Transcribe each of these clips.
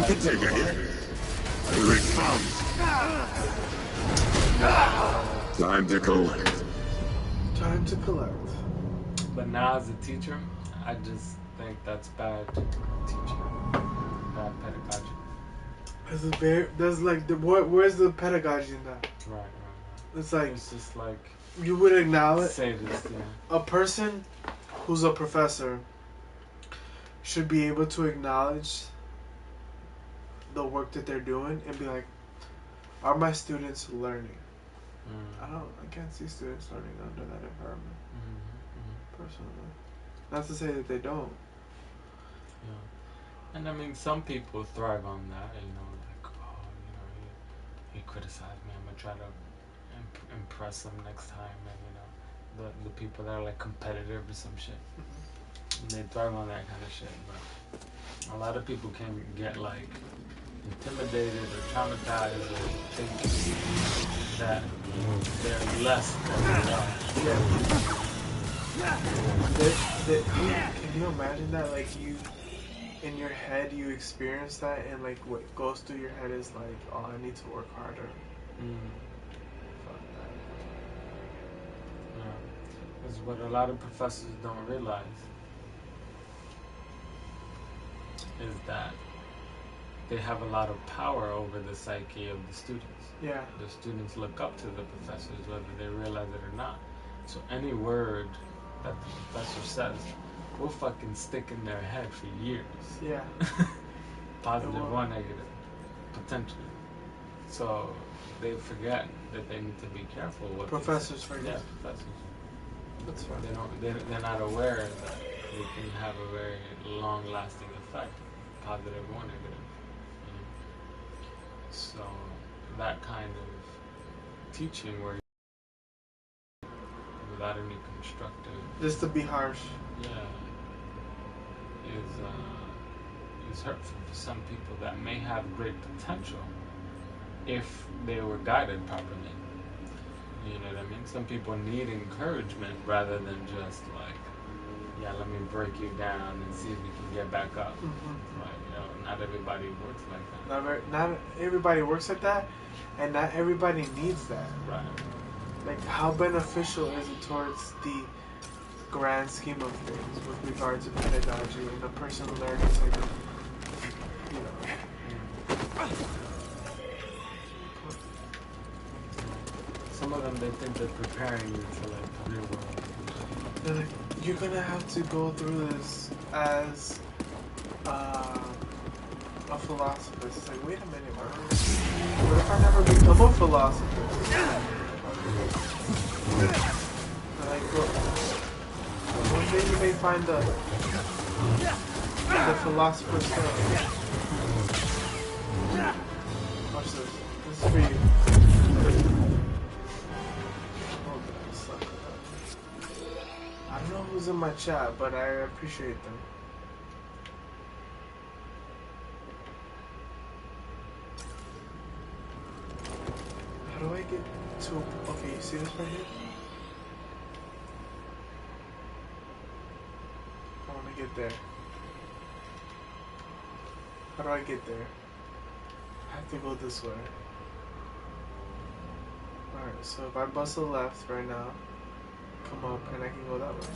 I can take a hit. Here it comes. Time to collect. Time to collect. But now as a teacher, I just think that's bad teaching, bad pedagogy. There's like where's the pedagogy in that? Right. It's like it's just like you would acknowledge sadist, a person who's a professor should be able to acknowledge the work that they're doing and be like, are my students learning? I can't see students learning under that environment. Personally, not to say that they don't. Yeah, and I mean some people thrive on that. Like he criticized me. I'm gonna try to impress them next time, and the people that are like competitive or some shit, and they thrive on that kind of shit. But a lot of people can get like intimidated or traumatized or think that they're less than they are. Can you imagine that? Like you, in your head, you experience that, and like what goes through your head is like, oh, I need to work harder. Fuck that. Yeah, because what a lot of professors don't realize is that they have a lot of power over the psyche of the students. Yeah. The students look up to the professors whether they realize it or not. So any word that the professor says will fucking stick in their head for years. Yeah. Positive or negative, potentially. So they forget that they need to be careful what professors forget. Yeah, professors. That's right. They're not aware that they can have a very long-lasting effect, positive or negative. So that kind of teaching where without any constructive, just to be harsh, is hurtful for some people that may have great potential if they were guided properly. You know what I mean? Some people need encouragement rather than just like, let me break you down and see if we can get back up. Like, not everybody works like that. Not everybody works like that, and not everybody needs that. Right. Like, how beneficial is it towards the grand scheme of things with regards to pedagogy and a person learning something? Some of them, they think they're preparing you for like the real world. They're like, you're gonna have to go through this as a philosophist. It's like, wait a minute, bro. What if I never become a philosophist? Like, look, one day you may find the philosopher's stone. Watch this. This is for you. I don't know who's in my chat, but I appreciate them. How do I get to... Okay, you see this right here? I want to get there. How do I get there? I have to go this way. Alright, so if I bust a left right now, come up and I can go that way.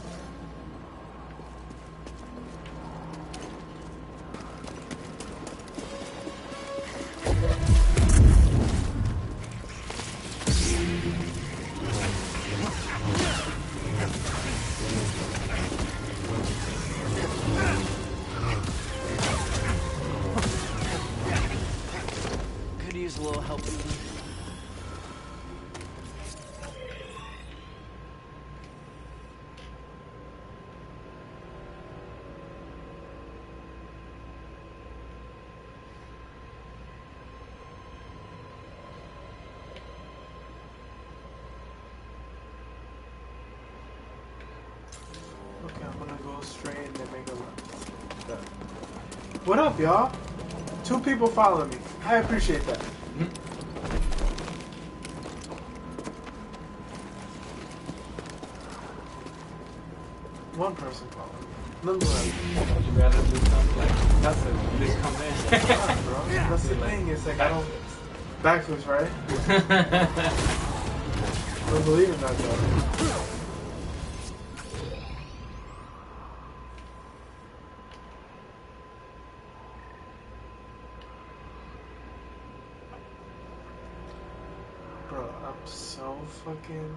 Could use a little help. Okay, I'm gonna go straight and then make a left. Done. What up, y'all? 2 people follow me. I appreciate that. One person following me. Nonetheless. You gotta do something like that's it. Just come in. Bro, that's the thing. It's like I don't backflips, right? I don't believe in that though. Bro, I'm so fucking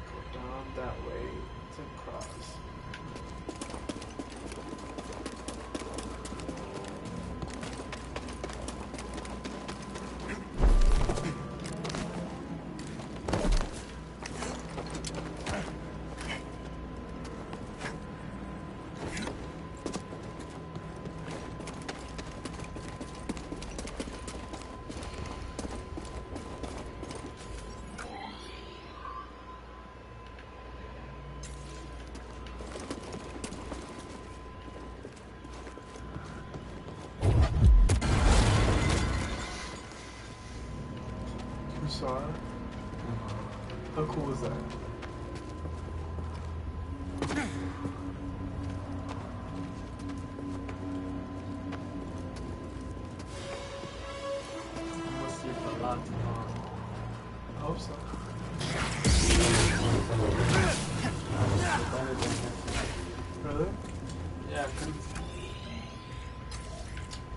go down that way to cross. You saw it? How cool was that? Must sleep a lot tomorrow. I hope so. Really? Yeah, cause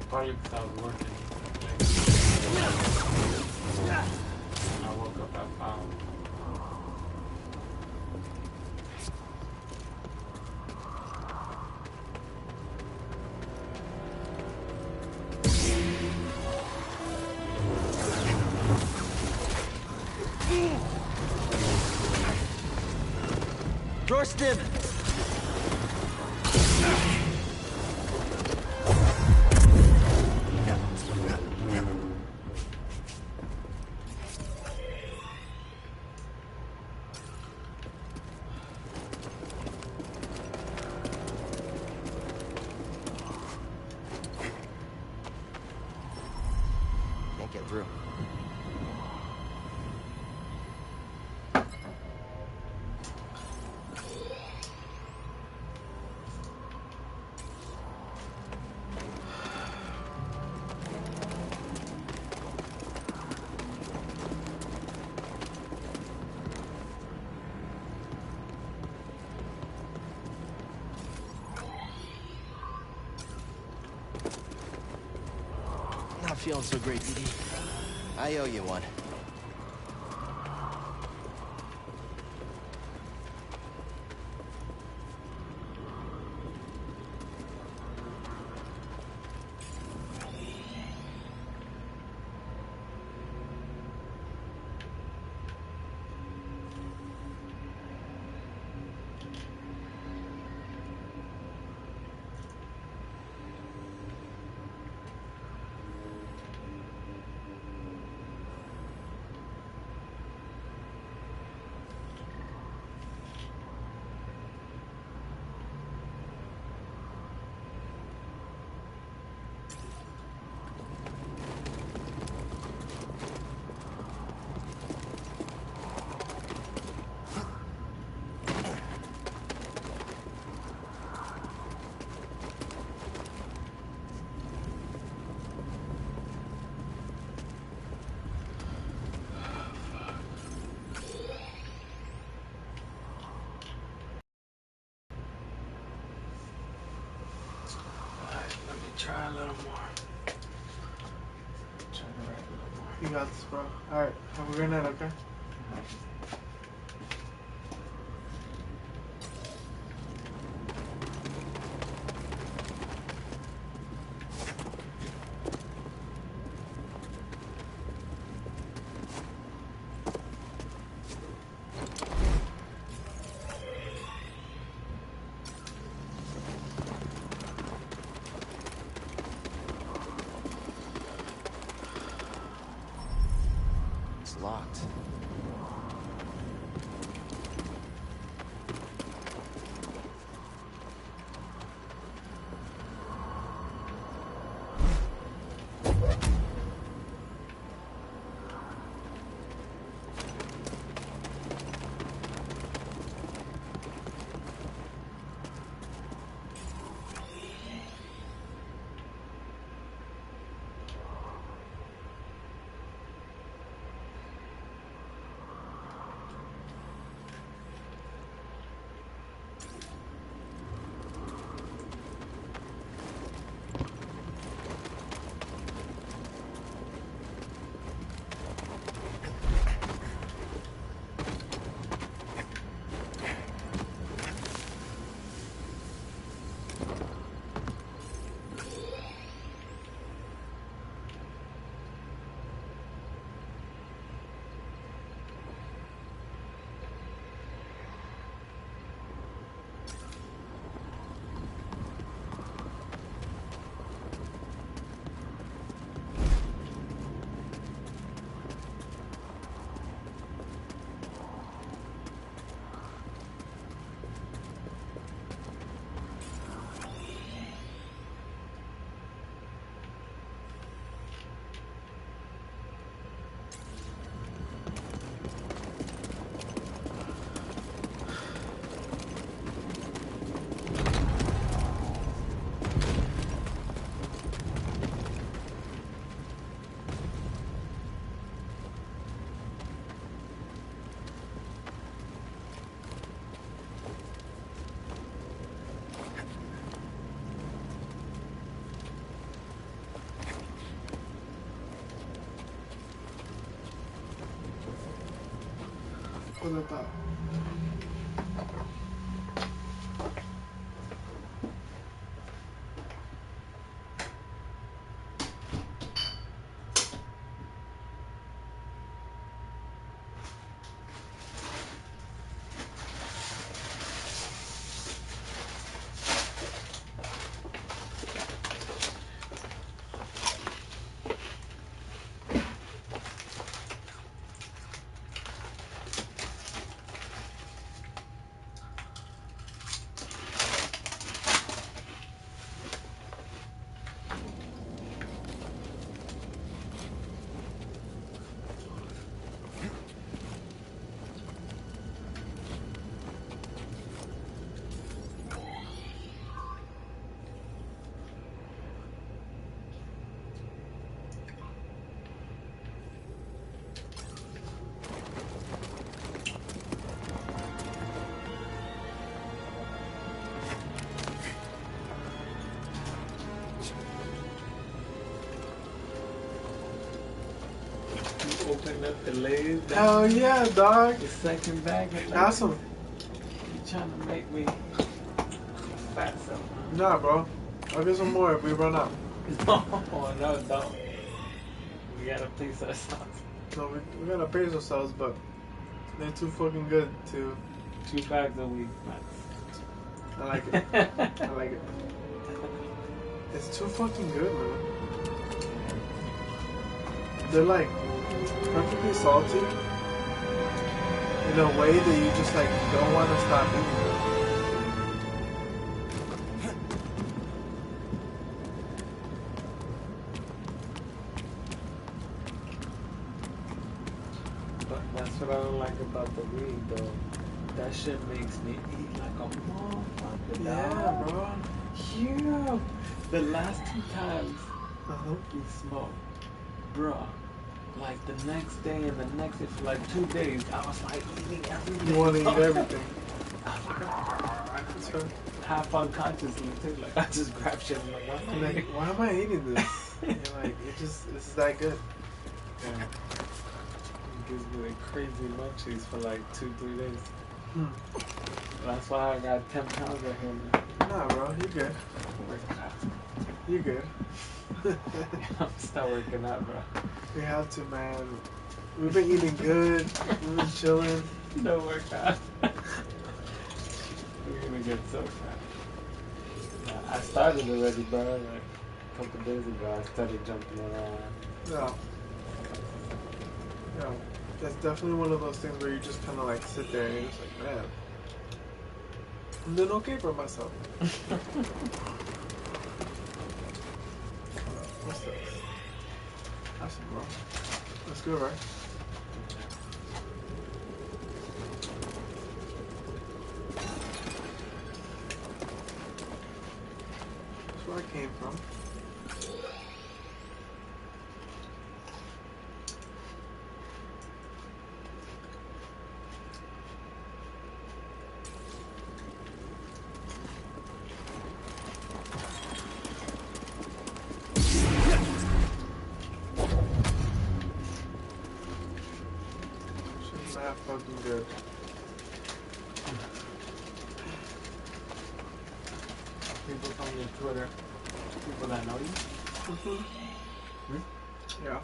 probably because I was working. I woke up at 5. Door stim! Can't get through. Not feeling so great, DD. I owe you one. Try a little more. Try to write a little more. You got this, bro. Alright, have a great night, okay? It's locked. what I thought. Open up the lid. Hell yeah, dog. The second bag. Awesome. You trying to make me fat something? Nah, bro. I'll get some more if we run out. No, don't. We gotta pace ourselves. No, we gotta pace ourselves, but they're too fucking good to. 2 bags a week, max. I like it. I like it. It's too fucking good, man. They're like perfectly salty in a way that you just like don't want to stop eating. But that's what I don't like about the weed, though. That shit makes me eat like a motherfucker. Yeah, dog. bro. Yeah. The last 2 times Uh-huh. we smoked, bruh, like the next day and the next day for like 2 days, I was like eating everything. You want to eat everything. That's right. Half unconsciously too. Like I just grab shit and like, I'm like, why am I eating this? And you're like, this is that good. Yeah. It gives me like crazy munchies for like 2-3 days. Hmm. That's why I got 10 pounds right here, man. Nah, bro, you're good. You're good. I'm still working out, bro. We have to, man. We've been eating good. We've been chilling. No workout. We're gonna get so fat. I started already, bro. Like a couple days ago, I started jumping around. Yeah. Yeah. That's definitely one of those things where you just kind of like sit there and you're just like, man, I'm doing okay for myself. What's this? That's some bro. That's good, right? That's where I came from. That fucking good. People from your Twitter, people that know you. Yeah.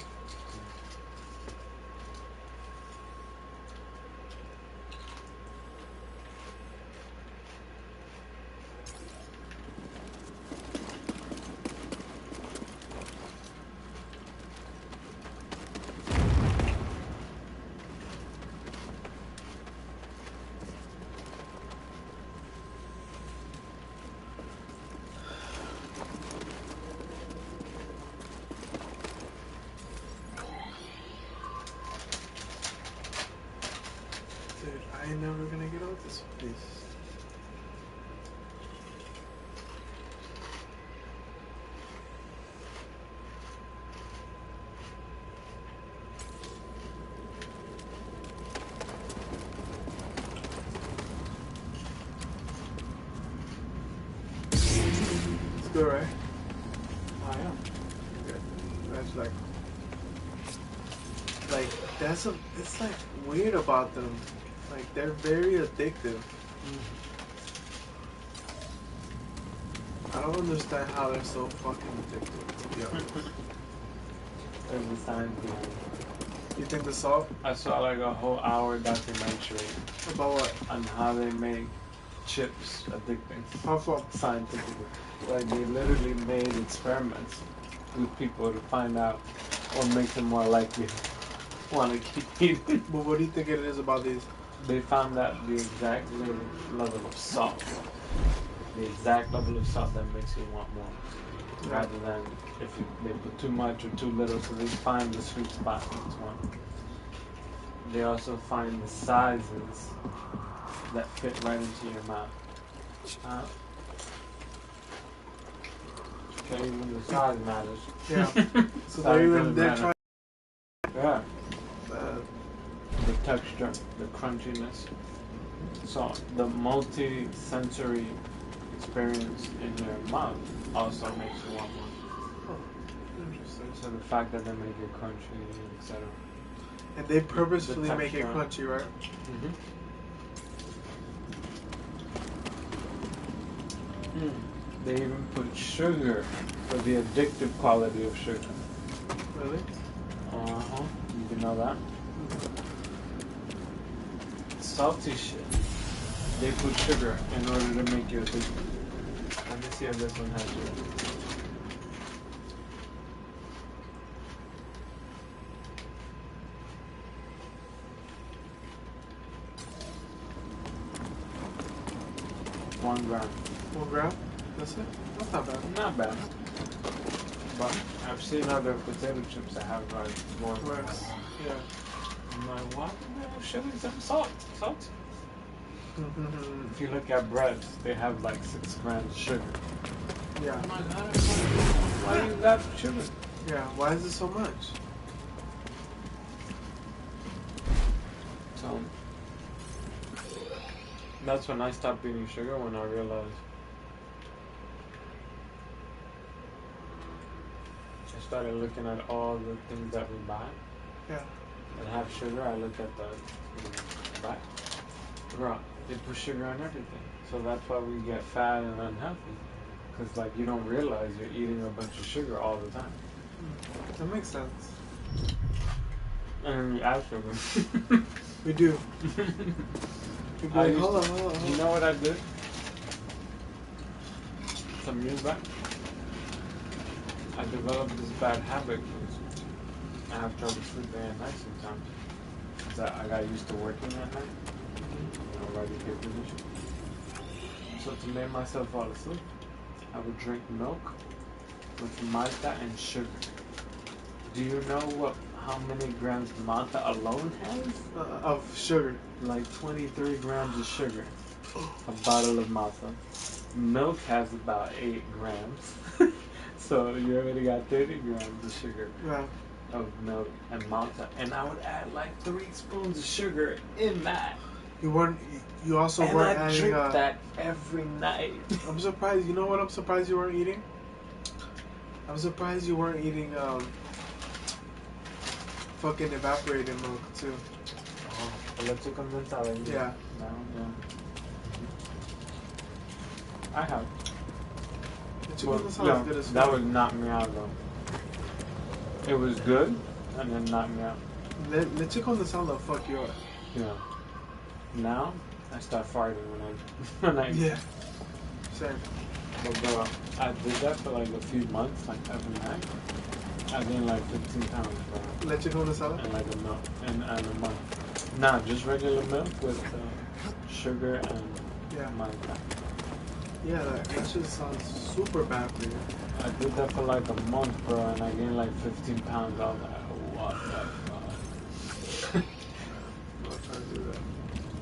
Dude, I ain't never gonna get out this place. It's good, right? Oh yeah. Good. That's like that's it's like weird about them. Like, they're very addictive. I don't understand how they're so fucking addictive, to be honest. There's a science behind it. You think the salt? I saw like a whole hour documentary About what? on how they make chips addicting. How far? Scientifically. Like they literally made experiments with people to find out what makes them more likely to want to keep eating. But what do you think it is about these? They found out the exact level of salt. The exact level of salt that makes you want more. Rather than if they put too much or too little, so they find the sweet spot in each one. They also find the sizes that fit right into your mouth. Okay, even the size matters. Yeah. So Size they're doesn't matter. trying. Yeah. The texture, the crunchiness. So the multi-sensory experience in your mouth also makes you want more. Interesting. So the fact that they make it crunchy, etc. And they purposefully The make it texture. crunchy, right? They even put sugar for the addictive quality of sugar. Really? You can know that. Salty shit. They put sugar in order to make you addicted. Let me see if this one has sugar. One gram. 1 gram? That's it? That's not bad. Not bad. But I've seen other potato chips that have like more than Right. that. Yeah. I'm like, what? Sugar and salt. Salt. If you look at breads, they have like 6 grams of sugar. Yeah. I'm like, why do you got sugar? Yeah. Why is it so much? So that's when I stopped eating sugar, when I realized I started looking at all the things that we buy Yeah. that have sugar. I look at the back. Bro, they put sugar on everything. So that's why we get fat and unhealthy. Because like you don't realize you're eating a bunch of sugar all the time. That makes sense. And then you add sugar. We do. People I like, used hold to- on, hold on. You know what I did? Some years back, I developed this bad habit. I have trouble sleeping at night sometimes. 'Cause I got used to working at night. Writing papers and shit. So to make myself fall asleep, I would drink milk with Malta and sugar. Do you know how many grams Malta alone has? Of sugar. Like 23 grams of sugar. A bottle of Malta. Milk has about 8 grams. So you already got 30 grams of sugar Yeah. of milk and Malta. And I would add like 3 spoons of sugar in that. You also And weren't I adding, drink that every night. I'm surprised, you know what I'm surprised you weren't eating? I'm surprised you weren't eating, fucking evaporated milk, too. Leche condensada. Yeah. No, yeah. I have. The chicken Well, doesn't no, sound good as that fuck. would knock me out though. It was good, and then knocked me out. Leche condensada fuck you up. Yeah. Now I start farting when I Yeah. Same. But bro, I did that for like a few months, like every night. I gained like 15 pounds, bro. Leche condensada? And like a month. Nah, just regular milk with sugar and Yeah. Malta. Yeah, that shit sounds super bad for you. I did that for like a month, bro, and I gained like 15 pounds. I was like, what the fuck? I'm not trying to do that.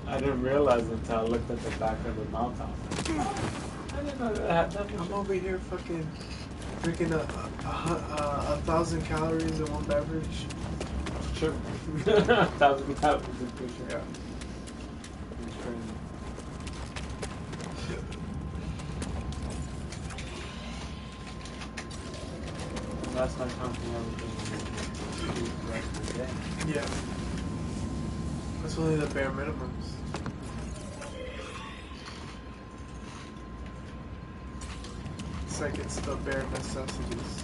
I didn't realize until I looked at the back of the mouth. I was like, I didn't know that had that I'm much. over here fucking drinking 1,000 calories in one beverage. Sure. 1,000 calories in sugar. Yeah. It's crazy. That's not counting everything you eat the rest of the day. Yeah. That's only the bare minimums. acts like it's the bare necessities.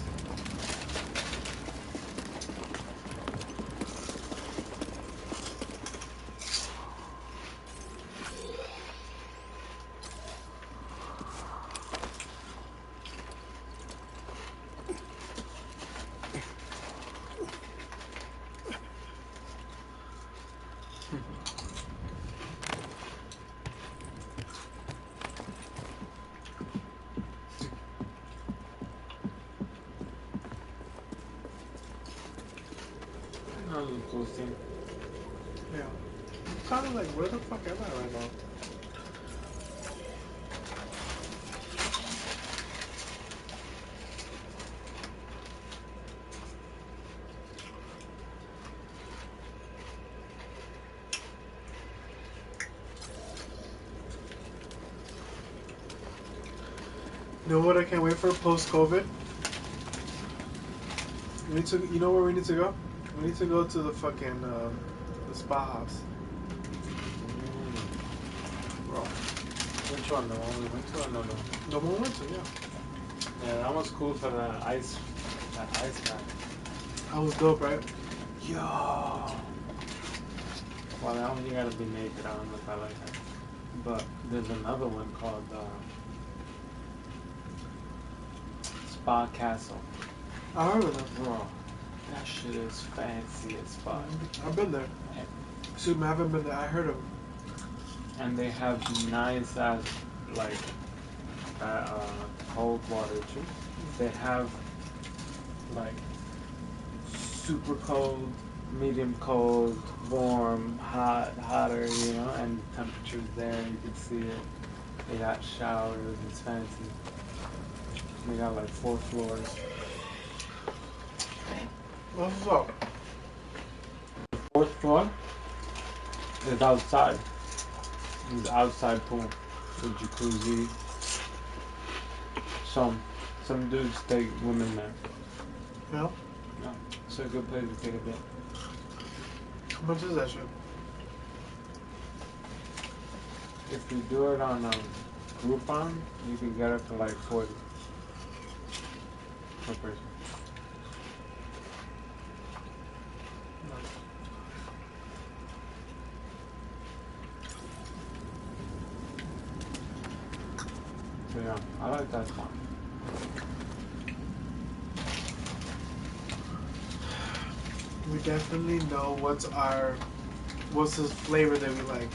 That was a cool scene. Yeah. I'm kind of like, where the fuck am I right now? You know what I can't wait for post-COVID? You know where we need to go? We need to go to the fucking, the spa house. Bro. Which one? The one we went to or no? The one we went to, yeah. Yeah, that was cool for that ice pack. That was dope, right? Yo! Well, that one you gotta be naked. I don't know if I like that. But there's another one called Spa Castle. I heard of them. Bro, that shit is fancy as fuck. I've been there. Excuse me, I haven't been there. I heard of them. And they have nice ass, like, cold water too. They have, like, super cold, medium cold, warm, hot, hotter, you know, and the temperature's there, you can see it. They got showers, it's fancy. They got like 4 floors. What's up? 4th floor is outside. It's outside pool with jacuzzi. Some dudes take women there. Yeah? Yeah, it's a good place to take a dip. How much is that shit? If you do it on Groupon, you can get it for like 40 per person. So yeah, I like that spot. We definitely know what's the flavor that we like.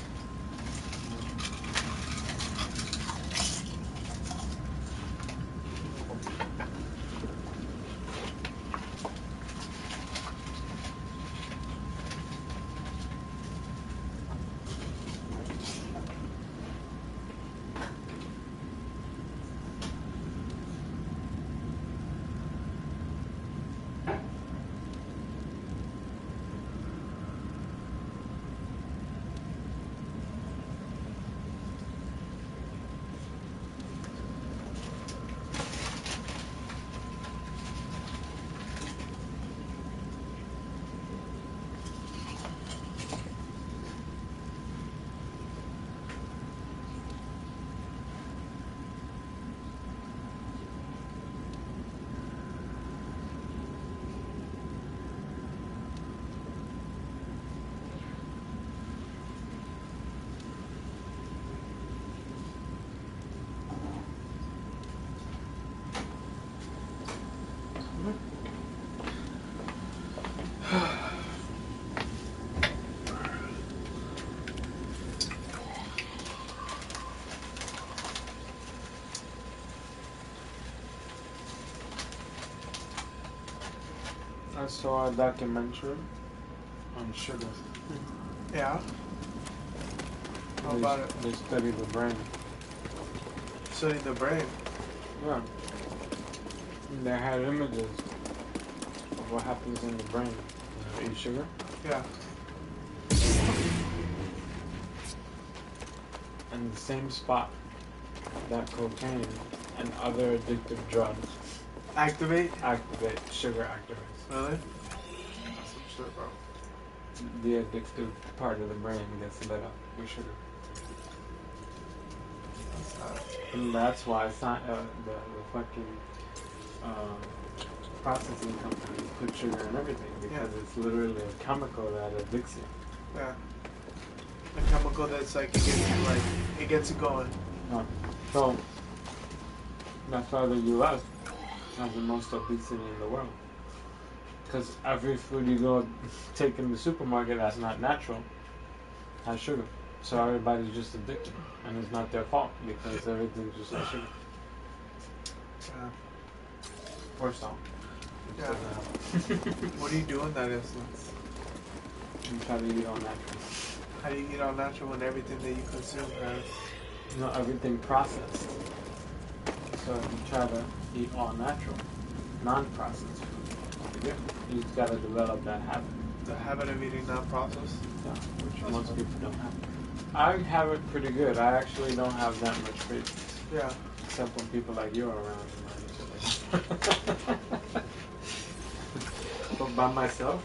I saw a documentary on sugar. Yeah? How about it? They study the brain. Studying the brain. Yeah. And they had images of what happens in the brain when you eat sugar. Yeah. And the same spot that cocaine and other addictive drugs Activate? sugar activates. Really? That's some shit, bro. The addictive part of the brain gets lit up with sugar. And that's why the fucking processing companies put sugar in everything, because it's literally a chemical that addicts you. Yeah. A chemical that's like it gets you going. So that's why the U.S. has the most obesity in the world. Because every food you go take in the supermarket that's not natural has sugar. So everybody's just addicted. And it's not their fault because everything just has sugar. Yeah. Or salt. Yeah. What do you do in that instance? You try to eat all natural. How do you eat all natural when everything that you consume has... Not everything processed. So if you try to eat all natural, non-processed food, you just gotta develop that habit. The habit of eating non-processed? Yeah, which most people don't have. I have it pretty good. I actually don't have that much cravings. Yeah. Except when people like you are around and but by myself,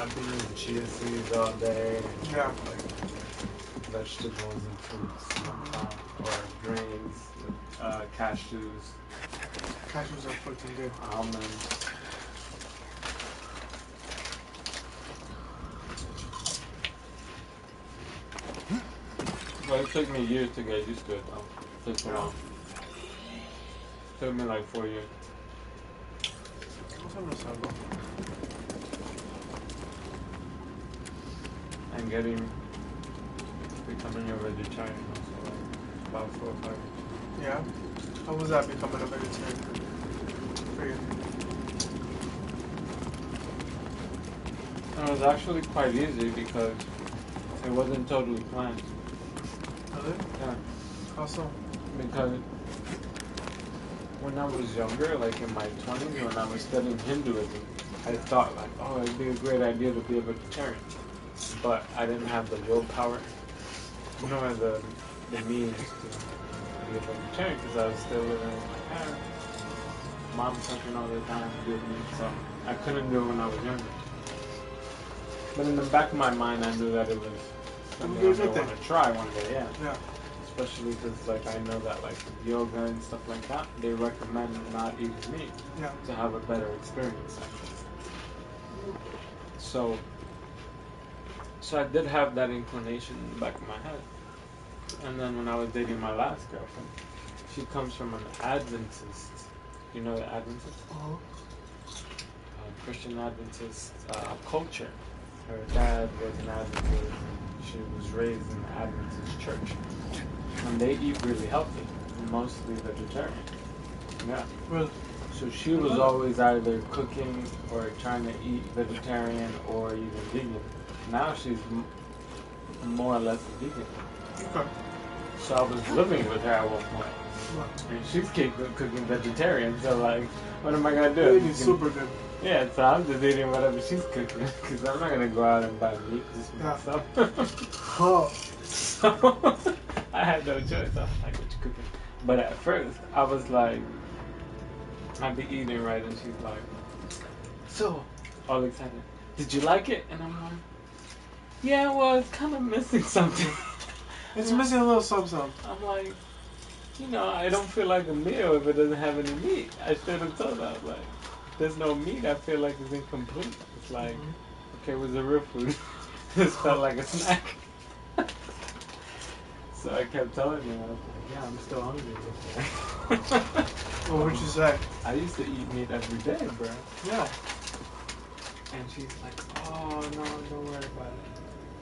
I've been eating chia seeds all day. Yeah. Like vegetables and fruits, or grains, cashews. Cashews are fucking good. Almonds. Well, it took me years to get used to it though. It took so long. It took me like 4 years. And becoming a vegetarian also, like about 4 or 5 years. Yeah? How was that becoming a vegetarian for you? It was actually quite easy because it wasn't totally planned. Really? Yeah. How so? Because when I was younger, like in my 20s, when I was studying Hinduism, I thought like, oh, it'd be a great idea to be a vegetarian. But I didn't have the willpower, nor the means to be a vegetarian because I was still living with my parents. Mom cooking all the time, good meat, so I couldn't do it when I was younger. But in the back of my mind, I knew that it was something I would want to try one day, yeah. Especially because, like, I know that, like, yoga and stuff like that, they recommend not eating meat to have a better experience. So I did have that inclination in the back of my head. And then when I was dating my last girlfriend, she comes from an Adventist. You know the Adventist? Christian Adventist culture. Her dad was an Adventist. She was raised in the Adventist church. And they eat really healthy, mostly vegetarian. Yeah. Really? So she was always either cooking or trying to eat vegetarian or even vegan. Now she's more or less a vegan. Okay. So I was living with her at one point. And she's cooking vegetarian, so like, what am I going to do? Eating super good. Yeah, so I'm just eating whatever she's cooking, because I'm not going to go out and buy meat just for myself. So I had no choice. I was like, what you cooking? But at first, I was like, I'd be eating, right? And she's like, so, all excited, did you like it? And I'm like, yeah, well, it's kind of missing something. It's missing a little something. I'm like, you know, I don't feel like a meal if it doesn't have any meat. I should have told her, I was like, if there's no meat, I feel like it's incomplete. It's like, okay, where's the real food? This felt like a snack. So I kept telling her, I was like, yeah, I'm still hungry. What would you say? I used to eat meat every day, bro. Yeah. And she's like, oh, no, don't worry about it.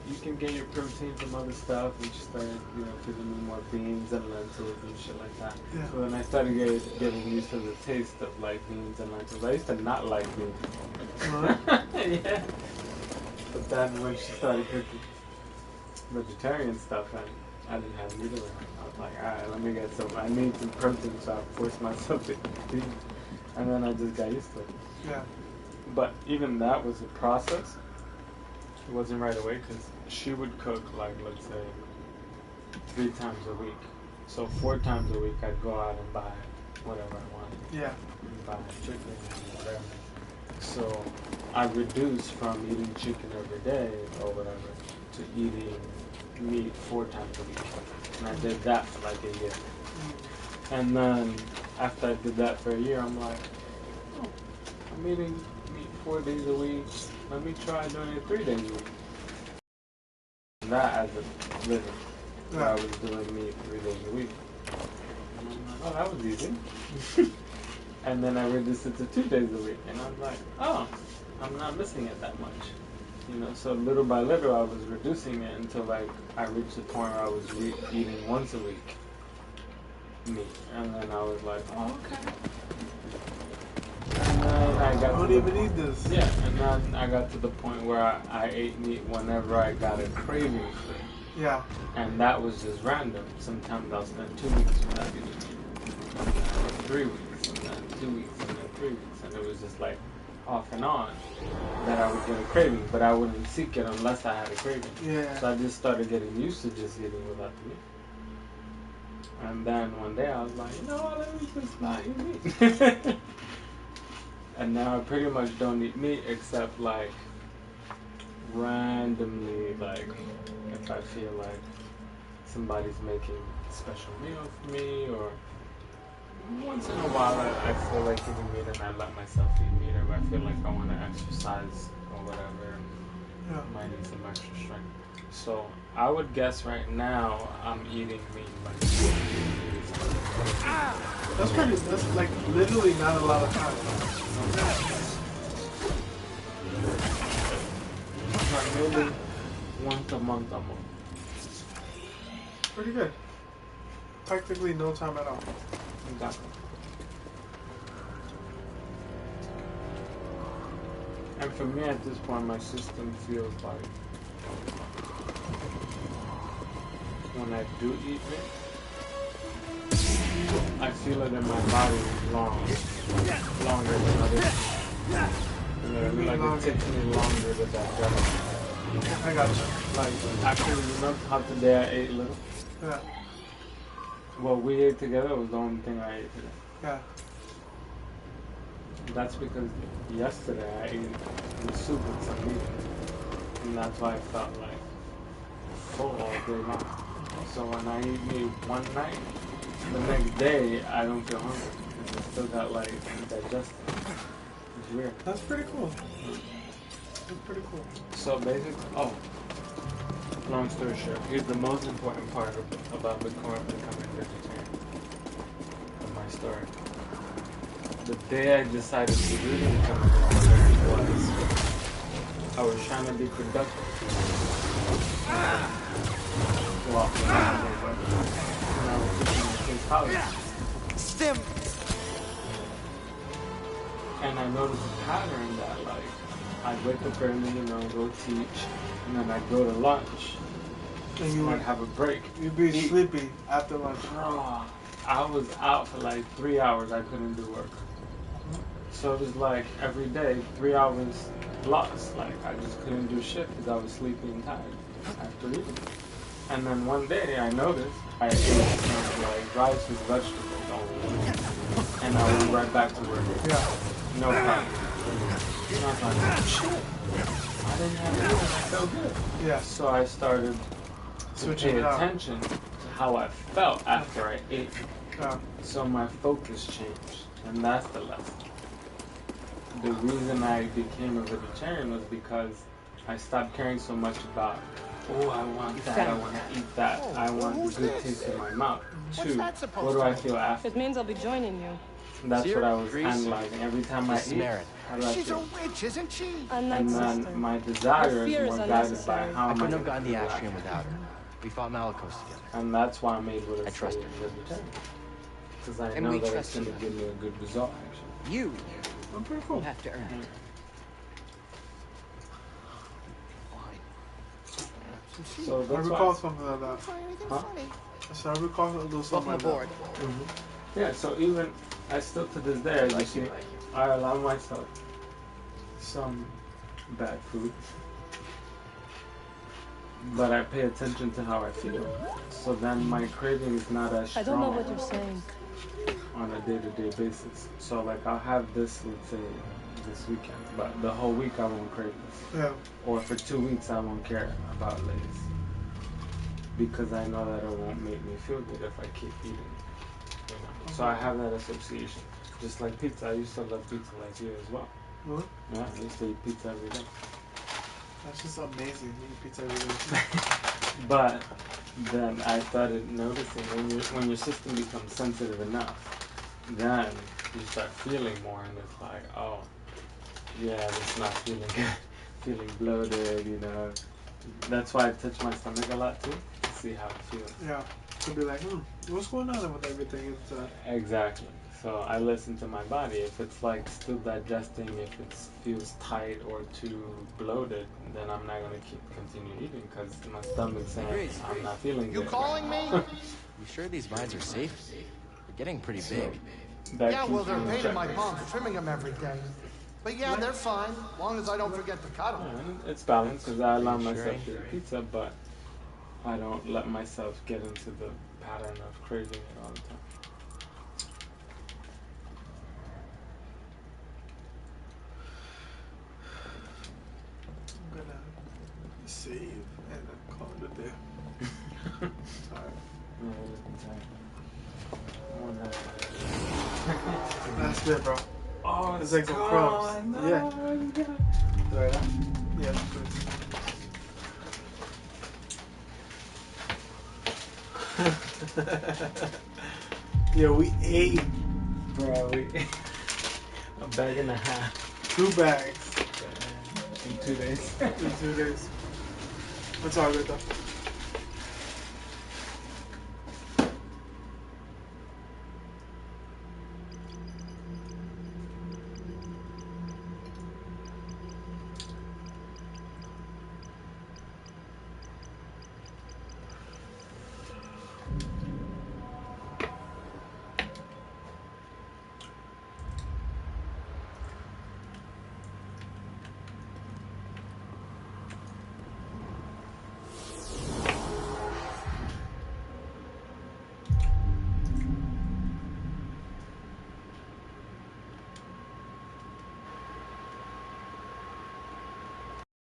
You can get your protein from other stuff. And she started, you know, giving me more beans and lentils and shit like that. Yeah. So then I started getting used to the taste of, like, beans and lentils. I used to not like beans. Yeah. But then when she started cooking vegetarian stuff, and I didn't have meat around, I was like, alright, let me get some. I need some protein, so I forced myself to eat beans. And then I just got used to it. Yeah. But even that was a process. It wasn't right away because she would cook, like, let's say, 3 times a week. So 4 times a week I'd go out and buy whatever I wanted. Yeah. Buy chicken or whatever. So I reduced from eating chicken every day or whatever to eating meat 4 times a week. And I did that for like a year. And then after I did that for a year, I'm like, oh, I'm eating meat 4 days a week. Let me try doing it 3 days a week. That as a living, where I was doing meat 3 days a week. And I'm like, oh, that was easy. And then I reduced it to 2 days a week, and I was like, oh, I'm not missing it that much. You know, so little by little, I was reducing it until like I reached the point where I was eating once a week meat, and then I was like, oh, okay. And then I got don't even eat this. Yeah, and then I got to the point where I ate meat whenever I got a craving for it. Yeah. And that was just random. Sometimes I'll spend 2 weeks without eating meat. 3 weeks, and then 2 weeks, and then 3 weeks. And it was just like off and on that I would get a craving, but I wouldn't seek it unless I had a craving. Yeah. So I just started getting used to just eating without the meat. And then one day I was like, you know what, let me just not eat meat. And now I pretty much don't eat meat except like randomly, like if I feel like somebody's making a special meal for me, or once in a while I feel like eating meat and I let myself eat meat, or I feel like I want to exercise or whatever, Yeah. might need some extra strength. So I would guess right now I'm eating meat like 4 days. That's like literally not a lot of time. Like maybe once a month almost. Pretty good. Practically no time at all. Exactly. And for me at this point, my system feels like when I do eat it, I feel it in my body longer than others. You know what I mean? Like it takes me longer to digest. I got you. Like actually, you know how today I ate little? Yeah. What we ate together was the only thing I ate today. Yeah. That's because yesterday I ate the soup with some meat, and that's why I felt like full all day long. So when I eat meat one night, the next day I don't feel hungry because I still got like digestion. It's weird. That's pretty cool. That's pretty cool. So basically, long story short, here's the most important part about becoming vegetarian of my story. The day I decided to really become a vegetarian was I was trying to be productive. Well, when I was teaching my kids college. Stim! And I noticed a pattern that like I'd wake up early, you know, go teach, and then I'd go to lunch. And you I'd have a break. You'd be sleepy after lunch. I was out for like 3 hours. I couldn't do work. So it was like every day, 3 hours lost. Like I just couldn't do shit because I was sleepy and tired after eating. And then one day I noticed I ate like rice with vegetables all day. And I went right back to work. Yeah. No problem. And I was like, oh shit. I didn't have to do it and I felt good. Yeah. So I started to pay attention to how I felt after I ate. Yeah. So my focus changed. And that's the lesson. The reason I became a vegetarian was because I stopped caring so much about, oh, I want that, I want to eat that, I want the good taste in my mouth. Two, what do I feel after? It means I'll be joining you. That's what I was analyzing. Every time I eat, how do I She's a feel? witch, isn't she? Unlike And sister. then my desire Her is fear more is guided by unnecessary. how I am couldn't I have gotten the gonna feel Astrium after. without her. We fought Malicos together. And that's why I'm able to I trust stay her. vegetarian. Because I And know we that it's trust going to you. give me a good result, actually. You I'm pretty cool. have to earn it. Fine. So I that's recall why. something like that. Find anything Huh? funny. So I recall a little something Welcome like aboard. that. Yeah, so even, I still to this day, as you see, I allow myself some bad food. But I pay attention to how I feel. So then my craving is not as I don't know strong what you're saying. on a day-to-day basis. So like I'll have this, let's say, this weekend. But the whole week I won't crave this. Yeah. Or for 2 weeks I won't care about Lay's. Because I know that it won't make me feel good if I keep eating. You So I have that association. Just like pizza, I used to love pizza like you as well. Huh? Yeah, I used to eat pizza every day. That's just amazing. You eat pizza every day. But then I started noticing when your system becomes sensitive enough, then you start feeling more, and it's like, oh, yeah, it's not feeling good, feeling bloated, you know. That's why I touch my stomach a lot too, to see how it feels. Yeah. To be like, what's going on with everything inside? Exactly. So I listen to my body. If it's like still digesting, if it feels tight or too bloated, then I'm not gonna continue eating because my stomach's saying Grease. I'm not feeling You good. calling me? You sure these mines are safe? They're getting pretty big. That Yeah, well, keeps they're me in paying check. my palms, trimming them every day. But yeah, they're fine, as long as I don't forget to cut them. Yeah, and it's balanced because I allow myself reassuring. to eat pizza, but I don't let myself get into the pattern of craving it all the time. I'm gonna save and then call it a day. Alright. Yeah, I'm tired. That's good, bro. Oh, It's like some crumbs. No, Yeah. it's good. Right on. Yeah, it's good. Yeah, we ate Bro, a bag and a half 2 bags in 2 days. in 2 days. It's all good though.